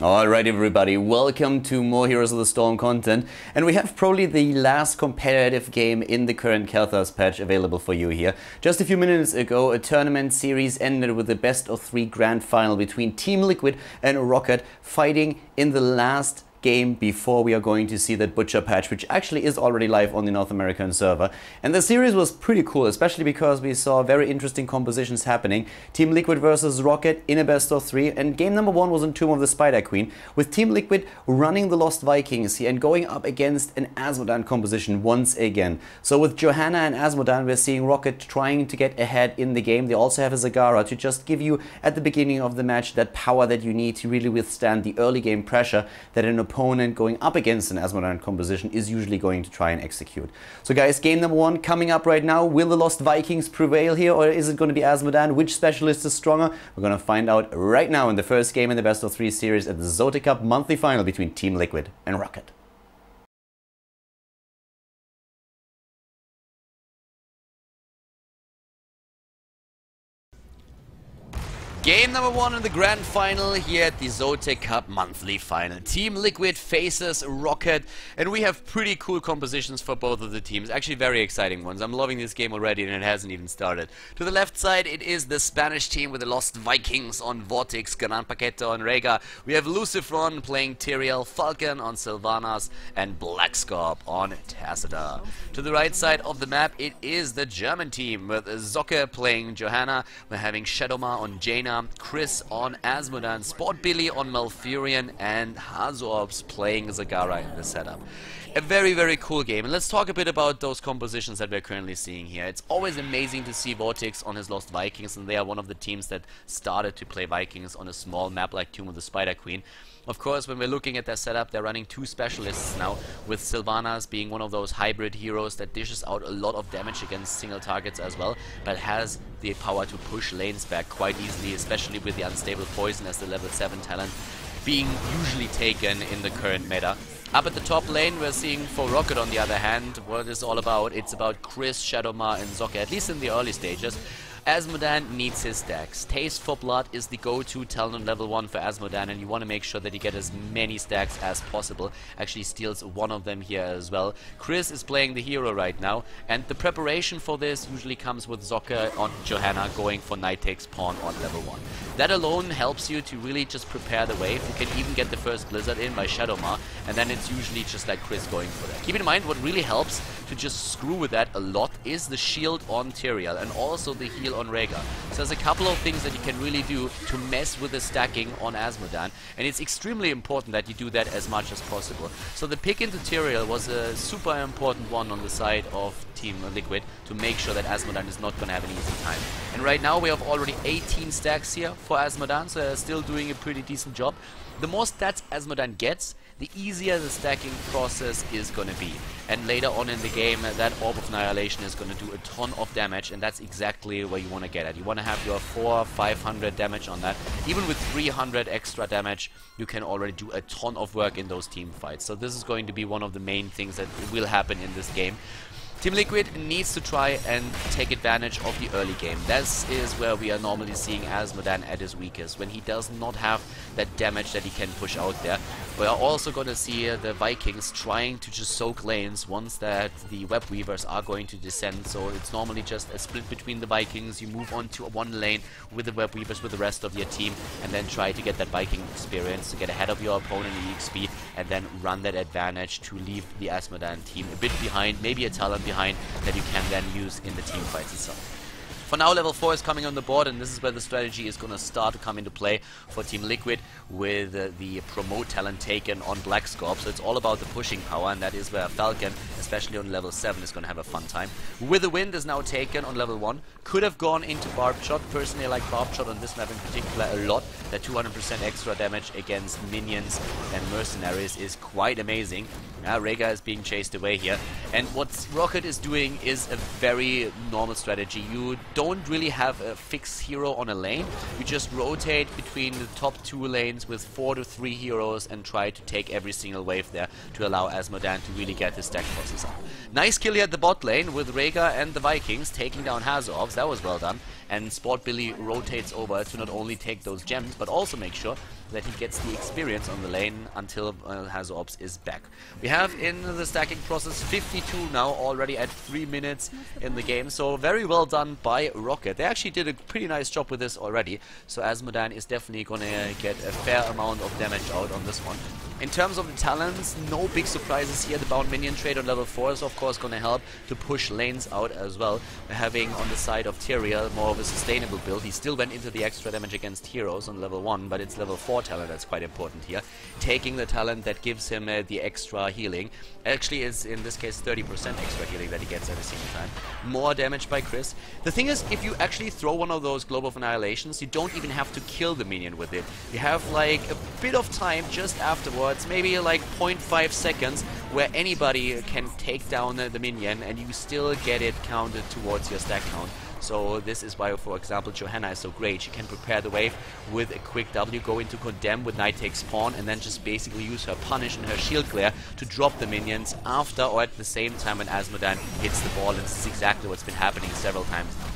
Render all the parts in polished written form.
Alright everybody, welcome to more Heroes of the Storm content, and we have probably the last competitive game in the current Khaldor's patch available for you here. Just a few minutes ago, a tournament series ended with the best of 3 grand final between TeamLiquid and Roccat fighting in the last game before we are going to see that Butcher patch, which actually is already live on the North American server. And the series was pretty cool, especially because we saw very interesting compositions happening. TeamLiquid versus Roccat in a best of 3, and game number 1 was in Tomb of the Spider Queen, with TeamLiquid running the Lost Vikings here and going up against an Asmodan composition once again. So with Johanna and Asmodan, we're seeing Roccat trying to get ahead in the game. They also have a Zagara to just give you at the beginning of the match that power that you need to really withstand the early game pressure that an opponent going up against an Asmodan composition is usually going to try and execute. So guys, game number 1 coming up right now. Will the Lost Vikings prevail here, or is it going to be Asmodan? Which specialist is stronger? We're going to find out right now in the first game in the best of 3 series at the ZOTAC Cup monthly final between TeamLiquid and Roccat. Game number 1 in the grand final here at the ZOTAC Cup monthly final. TeamLiquid faces Roccat, and we have pretty cool compositions for both of the teams. Actually very exciting ones. I'm loving this game already and it hasn't even started. To the left side it is the Spanish team with the Lost Vikings on Vortex, Gran Paquete on Rega. We have Lucifron playing Tyrael, Falcon on Sylvanas, and Blackscorp on Tacita. To the right side of the map it is the German team with Zocke playing Johanna. We're having Shadowma on Jaina, Chris on Asmodan, Sport Billy on Malfurion, and Hazorbs playing Zagara in the setup. A very, very cool game, and let's talk a bit about those compositions that we're currently seeing here. It's always amazing to see Vortex on his Lost Vikings, and they are one of the teams that started to play Vikings on a small map like Tomb of the Spider Queen. Of course, when we're looking at their setup, they're running 2 specialists now, with Sylvanas being one of those hybrid heroes that dishes out a lot of damage against single targets as well, but has the power to push lanes back quite easily, especially with the unstable poison as the level 7 talent being usually taken in the current meta. Up at the top lane, we're seeing for Roccat, on the other hand, what it's all about. It's about Chris, Shadowma, and Zocke, at least in the early stages. Asmodan needs his stacks. Taste for Blood is the go-to talent on level 1 for Asmodan, and you want to make sure that you get as many stacks as possible. Actually steals one of them here as well. Chris is playing the hero right now, and the preparation for this usually comes with Zocke on Johanna going for Night Takes Pawn on level 1. That alone helps you to really just prepare the wave. You can even get the first Blizzard in by Shadowma, and then it's usually just like Chris going for that. Keep in mind, what really helps to just screw with that a lot is the shield on Tyrael and also the heal on Rega. So there's a couple of things that you can really do to mess with the stacking on Asmodan, and it's extremely important that you do that as much as possible. So the pick into Tyrael was a super important one on the side of TeamLiquid to make sure that Asmodan is not going to have an easy time. And right now we have already 18 stacks here for Asmodan, so they're still doing a pretty decent job. The more stats Asmodan gets, the easier the stacking process is going to be. And later on in the game, that Orb of Annihilation is going to do a ton of damage, and that's exactly where you want to get at. You want to have your 400-500 damage on that. Even with 300 extra damage, you can already do a ton of work in those team fights. So this is going to be one of the main things that will happen in this game. TeamLiquid needs to try and take advantage of the early game. This is where we are normally seeing Asmodan at his weakest, when he does not have that damage that he can push out there. We are also going to see the Vikings trying to just soak lanes once that the Web Weavers are going to descend. So it's normally just a split between the Vikings. You move on to one lane with the Web Weavers with the rest of your team, and then try to get that Viking experience to get ahead of your opponent in EXP, and then run that advantage to leave the Asmodan team a bit behind, maybe a talent behind, that you can then use in the team fights itself. For now, level 4 is coming on the board, and this is where the strategy is going to start to come into play for TeamLiquid with the promote talent taken on Blackscorp. So it's all about the pushing power, and that is where Falcon, especially on level 7, is going to have a fun time. With the Wind is now taken on level 1. Could have gone into Barbed Shot. Personally, I like Barbed Shot on this map in particular a lot. That 200% extra damage against minions and mercenaries is quite amazing. Rega is being chased away here. And what Roccat is doing is a very normal strategy. You don't really have a fixed hero on a lane. You just rotate between the top 2 lanes with 4 to 3 heroes and try to take every single wave there to allow Asmodan to really get his stack process up. Nice kill here at the bot lane with Rega and the Vikings taking down Hazorbs. That was well done. And Sport Billy rotates over to not only take those gems, but also make sure that he gets the experience on the lane until Hazorps is back. We have in the stacking process 52 now, already at 3 minutes in the game, so very well done by Roccat. They actually did a pretty nice job with this already, so Azmodan is definitely gonna get a fair amount of damage out on this one. In terms of the talents, no big surprises here. The bound minion trade on level 4 is of course going to help to push lanes out as well. Having on the side of Tyrael more of a sustainable build. He still went into the extra damage against heroes on level 1, but it's level 4 talent that's quite important here. Taking the talent that gives him the extra healing. Actually is in this case 30% extra healing that he gets every single time. More damage by Chris. The thing is, if you actually throw one of those Globe of Annihilations, you don't even have to kill the minion with it. You have like a bit of time just afterwards, maybe like 0.5 seconds, where anybody can take down the minion and you still get it counted towards your stack count. So this is why, for example, Johanna is so great. She can prepare the wave with a quick W, go into Condemn with Night Take Spawn, and then just basically use her Punish and her Shield Glare to drop the minions after or at the same time when Azmodan hits the ball, and this is exactly what's been happening several times now.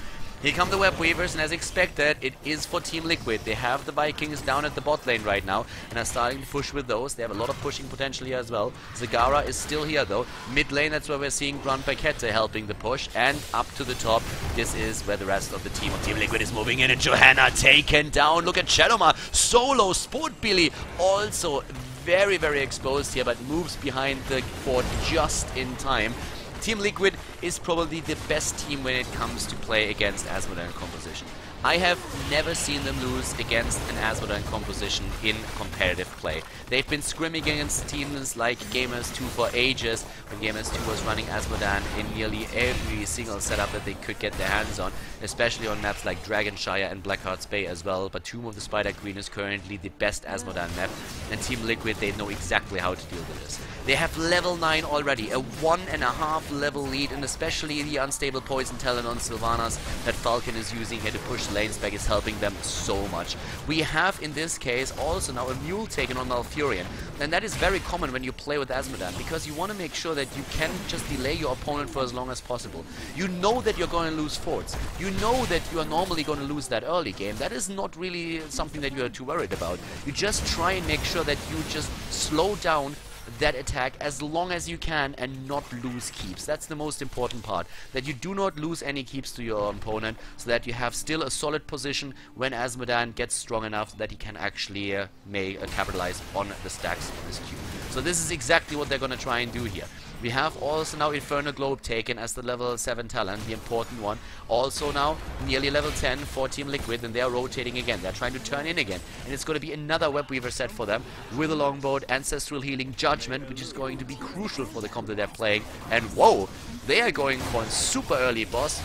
Here come the Web Weavers, and as expected, it is for TeamLiquid. They have the Vikings down at the bot lane right now, and are starting to push with those. They have a lot of pushing potential here as well. Zagara is still here though. Mid lane, that's where we're seeing Grand Paquette helping the push, and up to the top, this is where the rest of the team of TeamLiquid is moving in, and Johanna taken down. Look at Shadowma, solo, Sport Billy, also very, very exposed here, but moves behind the fort just in time. TeamLiquid is probably the best team when it comes to play against Azmodan composition. I have never seen them lose against an Azmodan composition in competitive play. They've been scrimming against teams like Gamers 2 for ages, when Gamers 2 was running Azmodan in nearly every single setup that they could get their hands on, especially on maps like Dragonshire and Blackheart's Bay as well, but Tomb of the Spider Queen is currently the best Azmodan map, and TeamLiquid, they know exactly how to deal with this. They have level 9 already, a 1.5 level lead, and especially the unstable poison talent on Sylvanas that Falcon is using here to push lanes back is helping them so much. We have in this case also now a mule taken on Malfurion, and that is very common when you play with Azmodan, because you want to make sure that you can just delay your opponent for as long as possible. You know that you're going to lose forts. You know that you are normally going to lose that early game. That is not really something that you are too worried about. You just try and make sure that you just slow down that attack as long as you can and not lose keeps. That's the most important part, that you do not lose any keeps to your opponent, so that you have still a solid position when Azmodan gets strong enough that he can actually capitalize on the stacks on his queue. So this is exactly what they're going to try and do here. We have also now Infernal Globe taken as the level 7 talent, the important one. Also now nearly level 10 for TeamLiquid, and they are rotating again. They're trying to turn in again, and it's going to be another Web Weaver set for them with a Longbow, Ancestral Healing, Judgment, which is going to be crucial for the comp that they're playing. And whoa, they are going for a super early boss.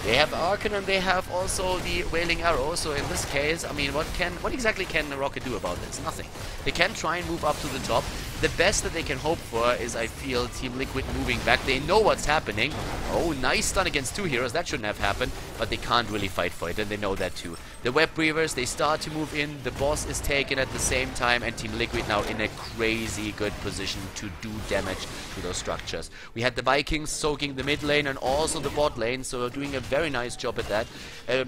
They have Arcan and they have also the Wailing Arrow, so in this case, I mean, what exactly can Roccat do about this? Nothing. They can try and move up to the top. The best that they can hope for is, I feel, TeamLiquid moving back. They know what's happening. Oh, nice stun against 2 heroes. That shouldn't have happened, but they can't really fight for it, and they know that too. The Web Weavers, they start to move in. The boss is taken at the same time, and TeamLiquid now in a crazy good position to do damage to those structures. We had the Vikings soaking the mid lane and also the bot lane, so doing a very nice job at that.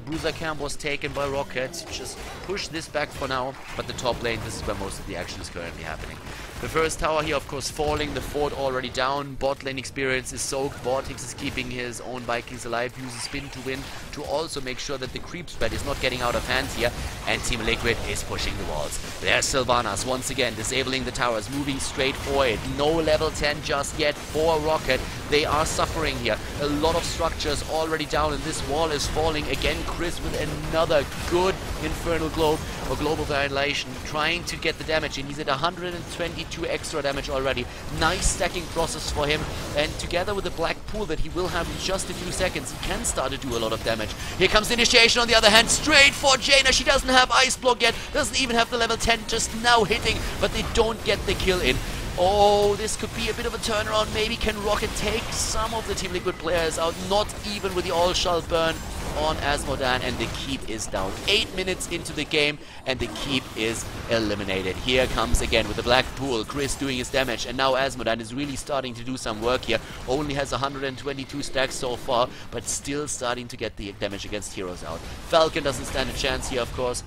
Bruiser Camp was taken by Roccat. Just push this back for now, but the top lane, this is where most of the action is currently happening. The first tower here, of course, falling. The fort already down. Bot lane experience is soaked. Vortex is keeping his own Vikings alive. Uses spin to win to also make sure that the creep spread is not getting out of hand here. And TeamLiquid is pushing the walls. There's Sylvanas once again disabling the towers, moving straight for it. No level 10 just yet for Roccat. They are suffering here. A lot of structures already down, and this wall is falling. Again, Chris with another good Infernal Globe or Globe of Annihilation, trying to get the damage in. He's at 122 extra damage already. Nice stacking process for him, and together with the black pool that he will have in just a few seconds, he can start to do a lot of damage. Here comes the initiation on the other hand, straight for Jaina. She doesn't have Ice Block yet, doesn't even have the level 10, just now hitting, but they don't get the kill in. Oh, this could be a bit of a turnaround. Maybe can Roccat take some of the TeamLiquid players out? Not even with the all shall burn on Azmodan, and the keep is down. 8 minutes into the game, and the keep is eliminated. Here comes again with the black pool, Chris doing his damage, and now Azmodan is really starting to do some work here. Only has 122 stacks so far, but still starting to get the damage against heroes out. Falcon doesn't stand a chance here, of course.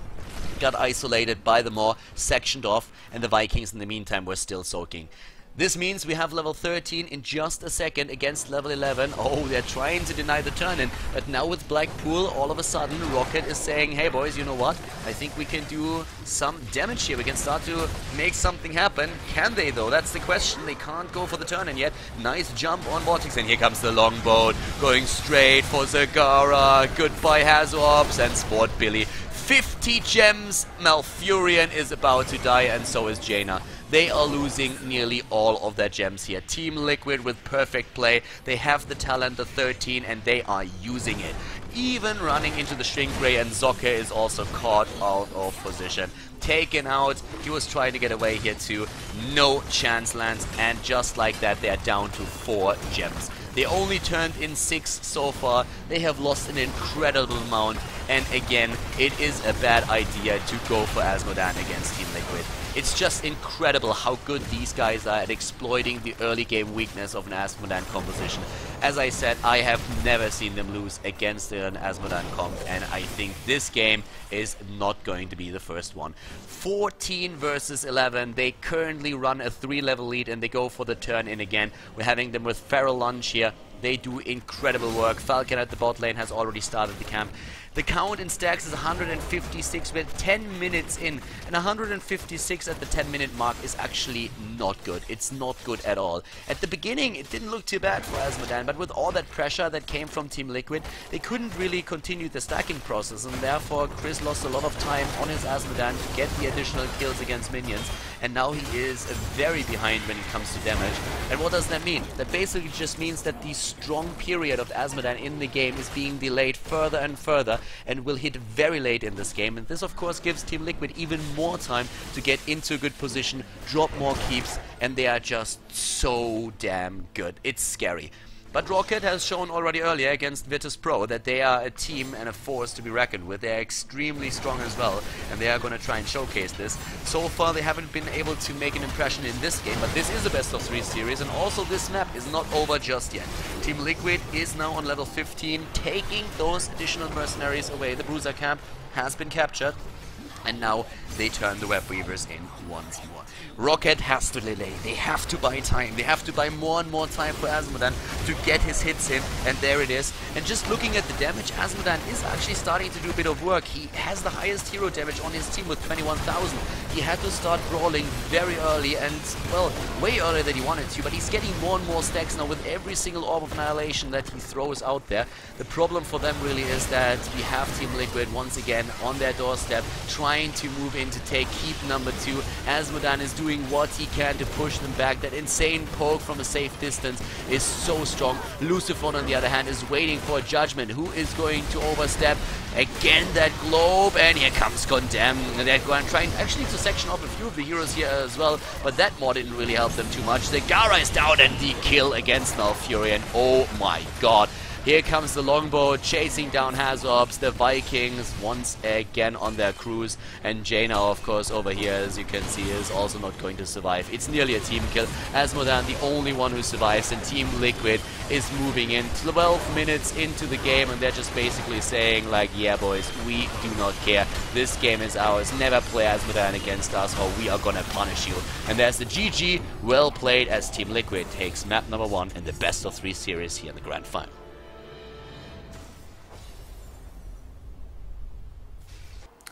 got isolated by the Maw, sectioned off, and the Vikings in the meantime were still soaking. This means we have level 13 in just a second against level 11. Oh, they're trying to deny the turn-in. But now with Blackpool, all of a sudden, Roccat is saying, hey boys, you know what? I think we can do some damage here. We can start to make something happen. Can they, though? That's the question. They can't go for the turn-in yet. Nice jump on Vortex. And here comes the longboat, going straight for Zagara. Goodbye, Hazorps and Sport Billy. 50 gems. Malfurion is about to die, and so is Jaina. They are losing nearly all of their gems here. TeamLiquid with perfect play. They have the talent, the 13, and they are using it. Even running into the Shrink Ray, and Zokke is also caught out of position. Taken out. He was trying to get away here too. No chance lands, and just like that, they are down to 4 gems. They only turned in 6 so far. They have lost an incredible amount. And again, it is a bad idea to go for Azmodan against TeamLiquid. It's just incredible how good these guys are at exploiting the early game weakness of an Azmodan composition. As I said, I have never seen them lose against an Azmodan comp, and I think this game is not going to be the first one. 14 versus 11. They currently run a 3-level lead, and they go for the turn-in again. We're having them with Feral Lunge here. They do incredible work. Falcon at the bot lane has already started the camp. The count in stacks is 156. We're 10 minutes in, and 156 at the 10-minute mark is actually not good. It's not good at all. At the beginning, it didn't look too bad for Azmodan, but with all that pressure that came from TeamLiquid, they couldn't really continue the stacking process, and therefore Chris lost a lot of time on his Azmodan to get the additional kills against minions, and now he is very behind when it comes to damage. And what does that mean? That basically just means that the strong period of Azmodan in the game is being delayed further and further, and will hit very late in this game, and this of course gives TeamLiquid even more time to get into a good position, drop more keeps, and they are just so damn good. It's scary. But Roccat has shown already earlier against Virtus.pro that they are a team and a force to be reckoned with. They are extremely strong as well, and they are going to try and showcase this. So far they haven't been able to make an impression in this game, but this is a best of 3 series, and also this map is not over just yet. TeamLiquid is now on level 15, taking those additional mercenaries away. The Bruiser camp has been captured, and now they turn the Web Weavers in once more. Roccat has to delay. They have to buy time. They have to buy more and more time for Azmodan to get his hits in, and there it is. And just looking at the damage, Azmodan is actually starting to do a bit of work. He has the highest hero damage on his team with 21,000. He had to start brawling very early, and, well, way earlier than he wanted to, but he's getting more and more stacks now with every single Orb of Annihilation that he throws out there. The problem for them really is that we have TeamLiquid once again on their doorstep, trying to move in to take keep number 2. Azmodan is doing what he can to push them back. That insane poke from a safe distance is so strong. Lucifer, on the other hand, is waiting for a judgment. Who is going to overstep? Again, that globe, and here comes Condemn. They're going trying actually to section off a few of the heroes here as well, but that more didn't really help them too much. Zagara is down, and the kill against Malfurion. Oh my god. Here comes the longbow chasing down Hazorps, the Vikings once again on their cruise, and Jaina, of course, over here, as you can see, is also not going to survive. It's nearly a team kill. Azmodan, the only one who survives, and TeamLiquid is moving in 12 minutes into the game, and they're just basically saying, like, yeah, boys, we do not care. This game is ours. Never play Azmodan against us, or we are gonna punish you. And there's the GG. Well played, as TeamLiquid takes map number 1 in the best of 3 series here in the Grand Final.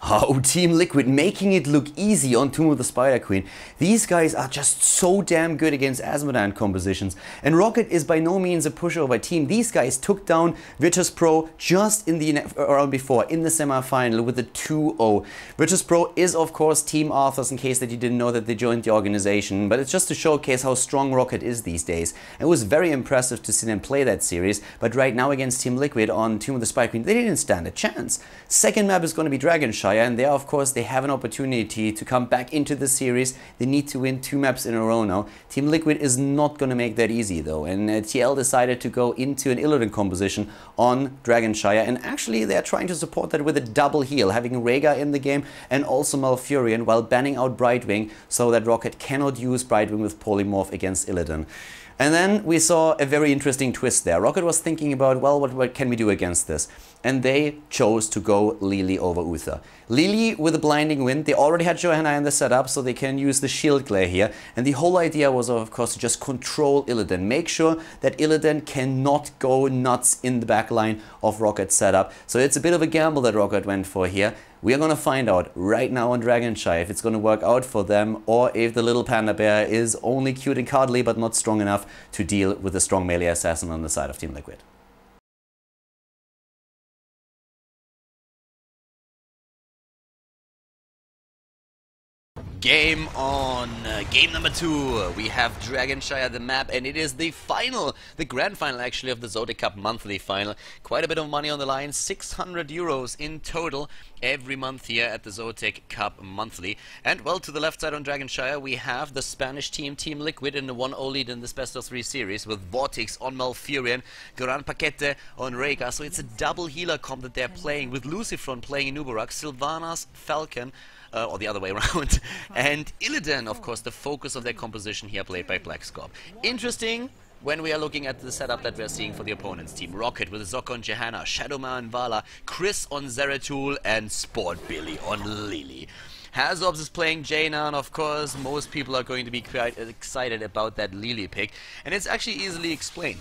Oh, TeamLiquid making it look easy on Tomb of the Spider Queen. These guys are just so damn good against Azmodan compositions. And Roccat is by no means a pushover team. These guys took down Virtus.pro just in the round before, in the semi-final, with a 2-0. Virtus.pro is, of course, Team Arthurs, in case that you didn't know that they joined the organization. But it's just to showcase how strong Roccat is these days. It was very impressive to see them play that series. But right now against TeamLiquid on Tomb of the Spider Queen, they didn't stand a chance. Second map is going to be Dragonshire. And there, of course, they have an opportunity to come back into the series. They need to win 2 maps in a row now. TeamLiquid is not going to make that easy, though. And TL decided to go into an Illidan composition on Dragonshire. And actually, they're trying to support that with a double heal, having Rhaegar in the game and also Malfurion, while banning out Brightwing so that Roccat cannot use Brightwing with Polymorph against Illidan. And then we saw a very interesting twist there. Roccat was thinking about, well, what can we do against this? And they chose to go Lili over Uther. Lili with a blinding wind. They already had Johanna in the setup, so they can use the shield glare here. And the whole idea was, of course, to just control Illidan. Make sure that Illidan cannot go nuts in the back line of Rockat's setup. So it's a bit of a gamble that Roccat went for here. We are going to find out right now on Dragonshy if it's going to work out for them, or if the little panda bear is only cute and cuddly but not strong enough to deal with a strong melee assassin on the side of TeamLiquid. Game on! Game number 2. We have Dragonshy the map, and it is the final, the grand final actually of the ZOTAC Cup monthly final. Quite a bit of money on the line, 600 euros in total every month here at the ZOTAC Cup monthly. And well, to the left side on Dragonshy we have the Spanish team, TeamLiquid, in the 1-0 lead in this best of 3 series with Vortex on Malfurion, Gran Paquete on Rhaegar. So it's a double healer comp that they're playing, with Lucifron playing Nubarak, Sylvanas, Falcon, or the other way around, and Illidan, of course, the focus of their composition here, played by Blackscorp. Interesting when we are looking at the setup that we're seeing for the opponent's team. Roccat with Zocca on Johanna, Shadowmare on Vala, Chris on Zeratul, and Sport Billy on Lili. Hazobs is playing Jaina, and of course most people are going to be quite excited about that Lili pick, and it's actually easily explained.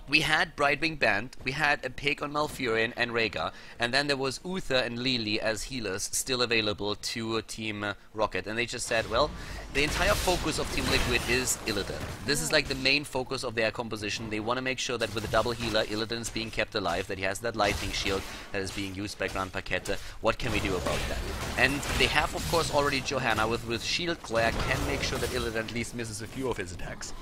We had Brightwing Band, we had a pick on Malfurion and Rhaegar, and then there was Uther and Lili as healers still available to Team Roccat, and they just said, well, the entire focus of TeamLiquid is Illidan. This is like the main focus of their composition. They want to make sure that with a double healer, Illidan is being kept alive, that he has that lightning shield that is being used by Gran Paquete. What can we do about that? And they have, of course, already Johanna with Shield Glare, can make sure that Illidan at least misses a few of his attacks.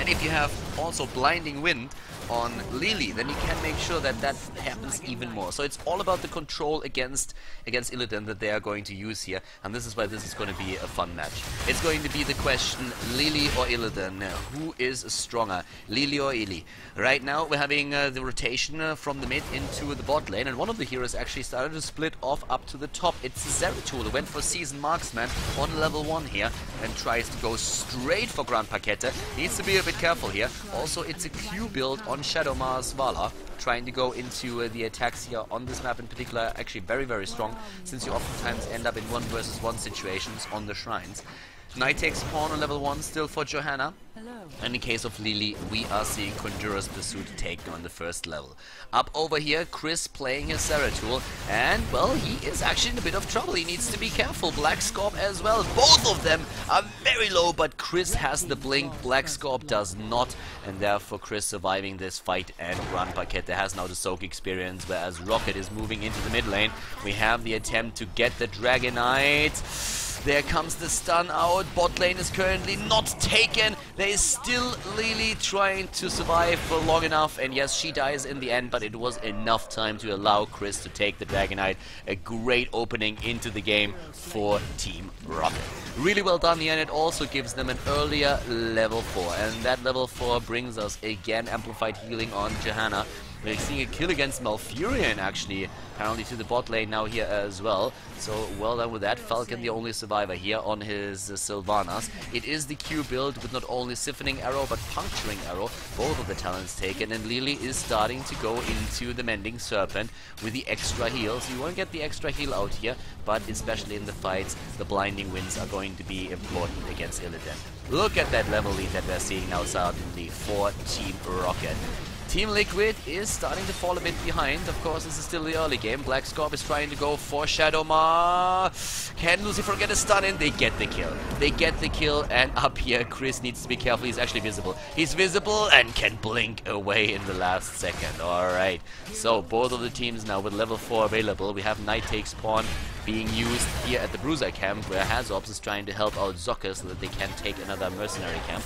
And if you have also Blinding Wind on Lili, then you can make sure that that happens even more. So it's all about the control against Illidan that they are going to use here, and this is why this is going to be a fun match. It's going to be the question, Lili or Illidan, who is stronger, Lili or Ili? Right now we're having the rotation from the mid into the bot lane, and one of the heroes actually started to split off up to the top. It's Zeratul, who went for Seasoned Marksman on level 1 here, and tries to go straight for Gran Paquete. Needs to be a bit careful here. Also, it's a Q build on Shadowmare's Vala, trying to go into the attacks here on this map in particular, actually very, very strong, since you oftentimes end up in 1 versus 1 situations on the shrines. Knight takes pawn on level 1 still for Johanna. And in case of Lili, we are seeing Conjurer's Pursuit taken on the first level. Up over here, Chris playing his Zeratul, and well, he is actually in a bit of trouble. He needs to be careful. Blackscorp as well. Both of them are very low, but Chris has the blink. Blackscorp does not, and therefore Chris surviving this fight, and Gran Paquete has now the soak experience, whereas Roccat is moving into the mid lane. We have the attempt to get the Dragonite. There comes the stun out. Bot lane is currently not taken. There is still Lili trying to survive for long enough, and yes, she dies in the end, but it was enough time to allow Chris to take the Dragonite. A great opening into the game for Team Roccat. Really well done here, and it also gives them an earlier level 4, and that level 4 brings us again amplified healing on Johanna. We're seeing a kill against Malfurion, actually, apparently to the bot lane now here as well. So, well done with that. Falcon, the only survivor here on his Sylvanas. It is the Q build with not only Siphoning Arrow, but Puncturing Arrow. Both of the talents taken, and Lili is starting to go into the Mending Serpent with the extra heal. So you want to get the extra heal out here, but especially in the fights, the Blinding Winds are going to be important against Illidan. Look at that level lead that we're seeing now suddenly for Team Roccat. TeamLiquid is starting to fall a bit behind. Of course, this is still the early game. Blackscorp is trying to go for Shadowmare. Can Lucifer get a stun in? They get the kill. They get the kill, and up here, Chris needs to be careful. He's actually visible. He's visible and can blink away in the last second. Alright, so both of the teams now with level 4 available. We have Knight takes pawn being used here at the Bruiser camp, where Hazobs is trying to help out Zocca so that they can take another mercenary camp.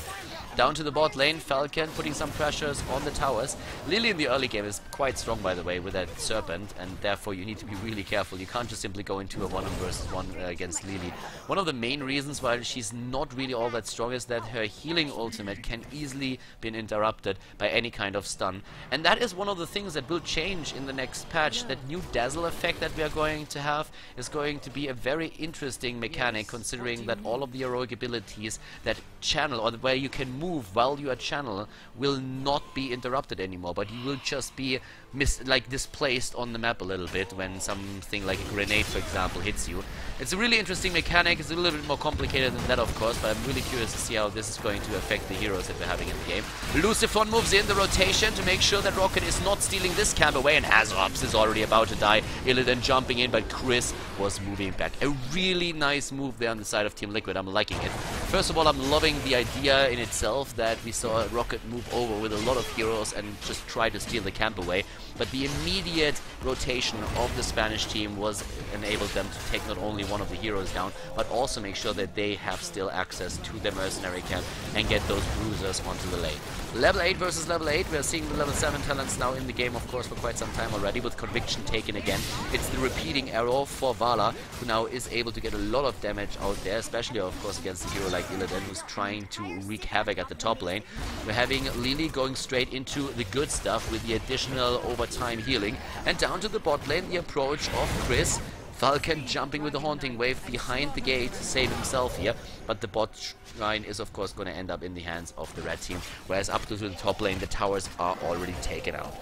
Down to the bot lane, Falcon putting some pressures on the towers. Lili in the early game is quite strong, by the way, with that Serpent, and therefore you need to be really careful. You can't just simply go into a 1 versus 1 against Lili. One of the main reasons why she's not really all that strong is that her healing ultimate can easily be interrupted by any kind of stun. And that is one of the things that will change in the next patch. That new Dazzle effect that we are going to have is going to be a very interesting mechanic, considering that all of the heroic abilities that channel, or where you can move move while you are channel will not be interrupted anymore, but you will just be displaced on the map a little bit when something like a grenade, for example, hits you. It's a really interesting mechanic. It's a little bit more complicated than that, of course, but I'm really curious to see how this is going to affect the heroes that we're having in the game. Lucifron moves in the rotation to make sure that Roccat is not stealing this camp away, and Hazops is already about to die. Illidan jumping in, but Chris was moving back. A really nice move there on the side of TeamLiquid. I'm liking it. First of all, I'm loving the idea in itself that we saw Roccat move over with a lot of heroes and just try to steal the camp away. But the immediate rotation of the Spanish team was enabled them to take not only one of the heroes down, but also make sure that they have still access to their mercenary camp and get those bruisers onto the lane. Level 8 versus level 8. We're seeing the level 7 talents now in the game, of course, for quite some time already, with Conviction taken again. It's the repeating arrow for Vala, who now is able to get a lot of damage out there, especially, of course, against a hero like Illidan, who's trying to wreak havoc at the top lane. We're having Lily going straight into the good stuff with the additional overtime healing. And down to the bot lane, the approach of Chris. Falcon jumping with the Haunting Wave behind the gate to save himself here, but the bot line is of course going to end up in the hands of the red team, whereas up to the top lane the towers are already taken out.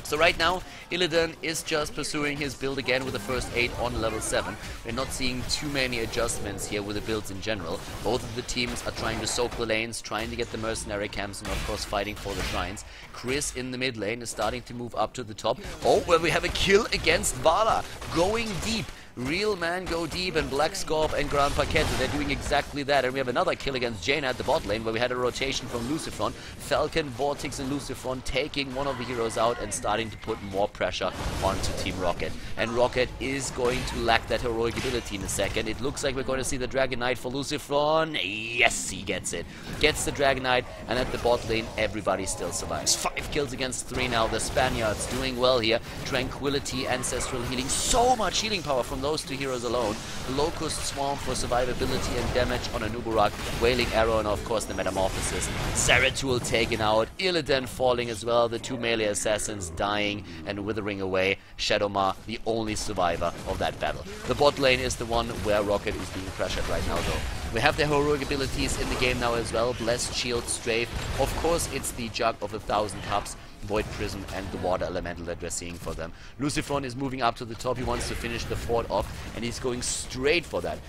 So right now, Illidan is just pursuing his build again with the first 8 on level 7. We're not seeing too many adjustments here with the builds in general. Both of the teams are trying to soak the lanes, trying to get the mercenary camps, and of course fighting for the shrines. Chris in the mid lane is starting to move up to the top. Oh, well, we have a kill against Vala, going deep. Real man go deep, and Black Scorp and Grand Paquette, they're doing exactly that. And we have another kill against Jaina at the bot lane, where we had a rotation from Lucifron. Falcon, Vortex and Lucifron taking one of the heroes out and starting to put more pressure onto Team Roccat. And Roccat is going to lack that heroic ability in a second. It looks like we're going to see the Dragon Knight for Lucifron. Yes, he gets it. Gets the Dragon Knight, and at the bot lane, everybody still survives. 5 kills against 3 now. The Spaniards doing well here. Tranquility, Ancestral Healing. So much healing power from those 2 heroes alone. Locust Swarm for survivability and damage on a Nubarak. Wailing Arrow, and of course the Metamorphosis. Zeratul taken out. Illidan falling as well. The 2 melee assassins dying and withering away. Shadowmar, the only survivor of that battle. The bot lane is the one where Roccat is being pressured right now though. We have the heroic abilities in the game now as well. Blessed Shield, Strafe. Of course it's the Jug of 1,000 Cups, Void Prism, and the Water Elemental that we're seeing for them. Lucifron is moving up to the top. He wants to finish the fort off, and he's going straight for that.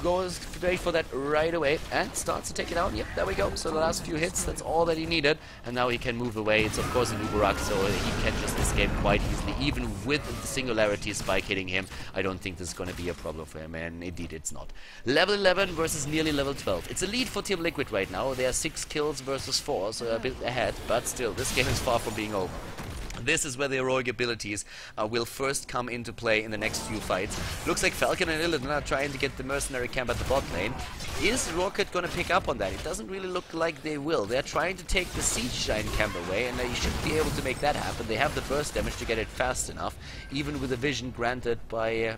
Goes straight for that right away and starts to take it out. Yep, there we go. So the last few hits, that's all that he needed. And now he can move away. It's of course an Uberak, so he can just escape quite easily. Even with the Singularity Spike hitting him, I don't think this is going to be a problem for him. And indeed, it's not. Level 11 versus nearly level 12. It's a lead for TeamLiquid right now. They are 6 kills versus 4, so a bit ahead. But still, this game is far from being over. This is where the heroic abilities will first come into play in the next few fights. Looks like Falcon and Illidan are trying to get the mercenary camp at the bot lane. Is Roccat going to pick up on that? It doesn't really look like they will. They're trying to take the Siege Giant camp away, and they should be able to make that happen. They have the burst damage to get it fast enough, even with the vision granted by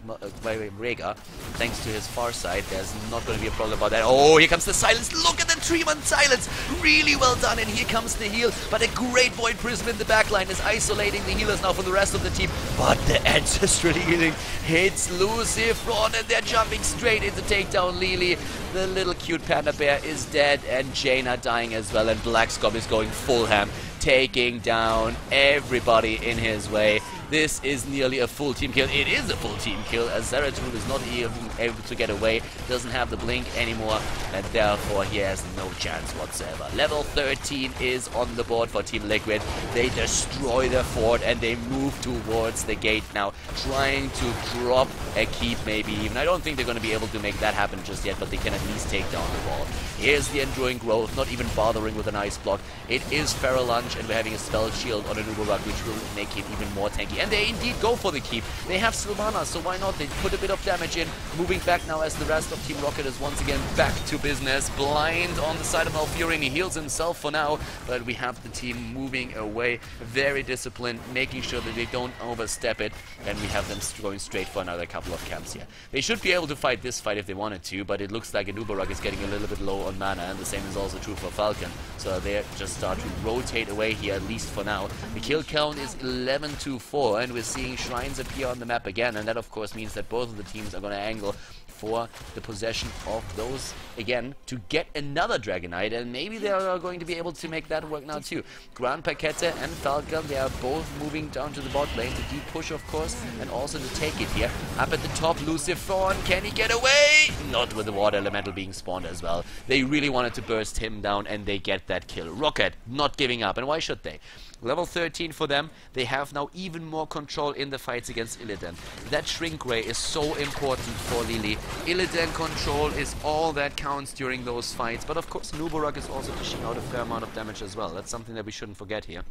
Rega. Thanks to his far side, there's not going to be a problem about that. Oh, here comes the silence. Look at the 3-month silence. Really well done, and here comes the heal. But a great Void Prism in the backline is isolating the healers now from the rest of the team. But the Ancestral Healing hits Lucifron, and they're jumping straight into takedown Lily. The little cute panda bear is dead, and Jaina dying as well, and Black Scorp is going full ham, taking down everybody in his way. This is nearly a full team kill. It is a full team kill, as Zeratul is not even able to get away, doesn't have the blink anymore, and therefore he has no chance whatsoever. Level 13 is on the board for TeamLiquid. They destroy their fort and they move towards the gate now, trying to drop a keep maybe even. I don't think they're going to be able to make that happen just yet, but they can at least take down the wall. Here's the Enduring Growth, not even bothering with an ice block. It is Feral Lunge, and we're having a Spell Shield on a Nubarak, which will make him even more tanky. And they indeed go for the keep. They have Sylvana, so why not? They put a bit of damage in. Moving back now as the rest of Team Roccat is once again back to business. Blind on the side of Malfurion. He heals himself for now, but we have the team moving away. Very disciplined, making sure that they don't overstep it. And we have them going straight for another couple of camps here. They should be able to fight this fight if they wanted to, but it looks like a Nubarak is getting a little bit low on mana, and the same is also true for Falcon. So they just start to rotate away here, at least for now. The kill count is 11-4, and we're seeing shrines appear on the map again, and that of course means that both of the teams are going to angle for the possession of those again to get another Dragonite, and maybe they are going to be able to make that work now too. Grand Paquette and Falcon, they are both moving down to the bot lane to deep push, of course, and also to take it here. Up at the top, Lucifer, can he get away? Not with the water elemental being spawned as well. They really wanted to burst him down, and they get that kill. Roccat not giving up, and why should they? Level 13 for them. They have now even more control in the fights against Illidan. That Shrink Ray is so important for Lili. Illidan control is all that counts during those fights. But of course, Nuborak is also dishing out a fair amount of damage as well. That's something that we shouldn't forget here.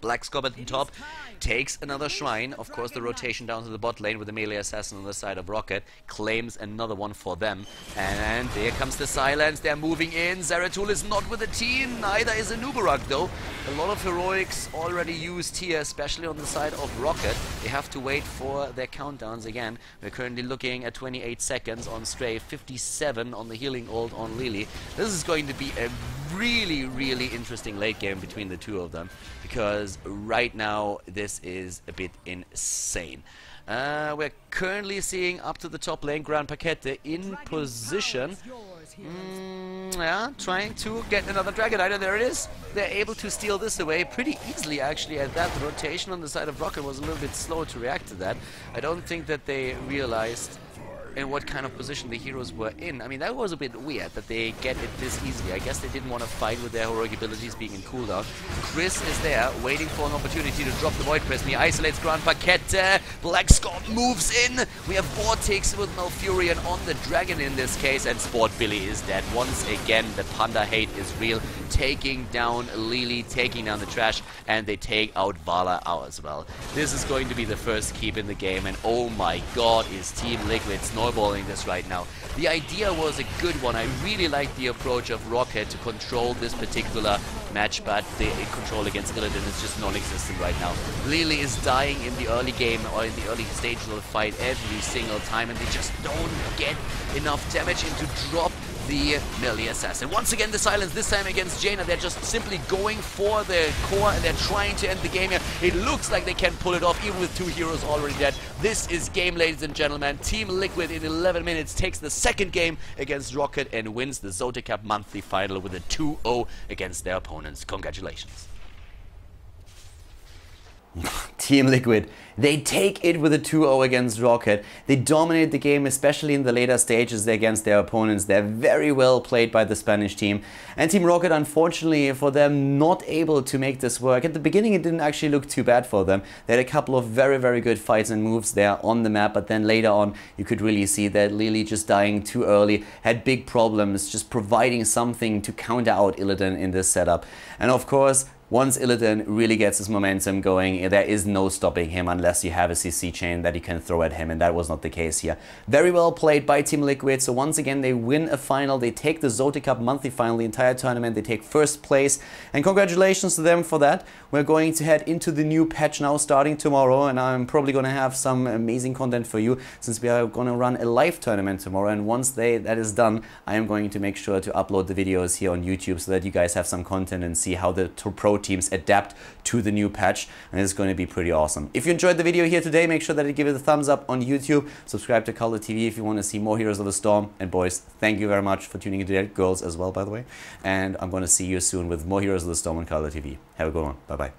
Black Scob at the top takes another shrine. Of course, the rotation down to the bot lane with the melee assassin on the side of Roccat claims another one for them. And there comes the silence. They're moving in. Zeratul is not with the team. Neither is Anubarak, though. A lot of heroics already used here, especially on the side of Roccat. They have to wait for their countdowns again. We're currently looking at 28 seconds on Stray, 57 on the healing ult on Lili. This is going to be a really interesting late game between the two of them, because right now this is a bit insane. We're currently seeing up to the top lane Grand Paquette in position. Yeah, trying to get another Dragonite, and there it is. They're able to steal this away pretty easily, actually, at that. The rotation on the side of Roccat was a little bit slow to react to that. I don't think that they realized in what kind of position the heroes were in. I mean, that was a bit weird that they get it this easily. I guess they didn't want to fight with their heroic abilities being in cooldown. Chris is there, waiting for an opportunity to drop the Void Prism. He isolates Grand Paquette. Black Scott moves in. We have Vortex with Malfurion on the Dragon in this case, and Sport Billy is dead. Once again, the Panda hate is real. Taking down Lili, taking down the trash, and they take out Vala out as well. This is going to be the first keep in the game, and oh my god, is Team Liquid snowballing this right now. The idea was a good one. I really like the approach of Roccat to control this particular match, but the control against Illidan is just non-existent right now. Lili is dying in the early game or in the early stages of the fight every single time, and they just don't get enough damage in to drop the melee assassin. Once again, the silence, this time against Jaina. They're just simply going for the core, and they're trying to end the game here. It looks like they can pull it off, even with two heroes already dead. This is game, ladies and gentlemen. Team Liquid in 11 minutes takes the second game against Roccat and wins the ZOTAC Cup monthly final with a 2-0 against their opponents. Congratulations. Team Liquid, they take it with a 2-0 against Roccat. They dominate the game, especially in the later stages against their opponents. They're very well played by the Spanish team. And Team Roccat, unfortunately for them, not able to make this work. At the beginning, it didn't actually look too bad for them. They had a couple of very good fights and moves there on the map, but then later on, you could really see that Lili just dying too early, had big problems just providing something to counter out Illidan in this setup. And of course, once Illidan really gets his momentum going, there is no stopping him unless you have a CC chain that you can throw at him, and that was not the case here. Very well played by Team Liquid, so once again they win a final, they take the ZOTAC Cup monthly final, the entire tournament, they take first place, and congratulations to them for that. We're going to head into the new patch now starting tomorrow, and I'm probably going to have some amazing content for you, since we are going to run a live tournament tomorrow, and once that is done, I am going to make sure to upload the videos here on YouTube so that you guys have some content and see how the pro teams adapt to the new patch, and it's going to be pretty awesome. If you enjoyed the video here today, make sure that you give it a thumbs up on YouTube, subscribe to KhaldorTV if you want to see more Heroes of the Storm, and boys, thank you very much for tuning into that, girls as well by the way, and I'm going to see you soon with more Heroes of the Storm on KhaldorTV. Have a good one, bye bye.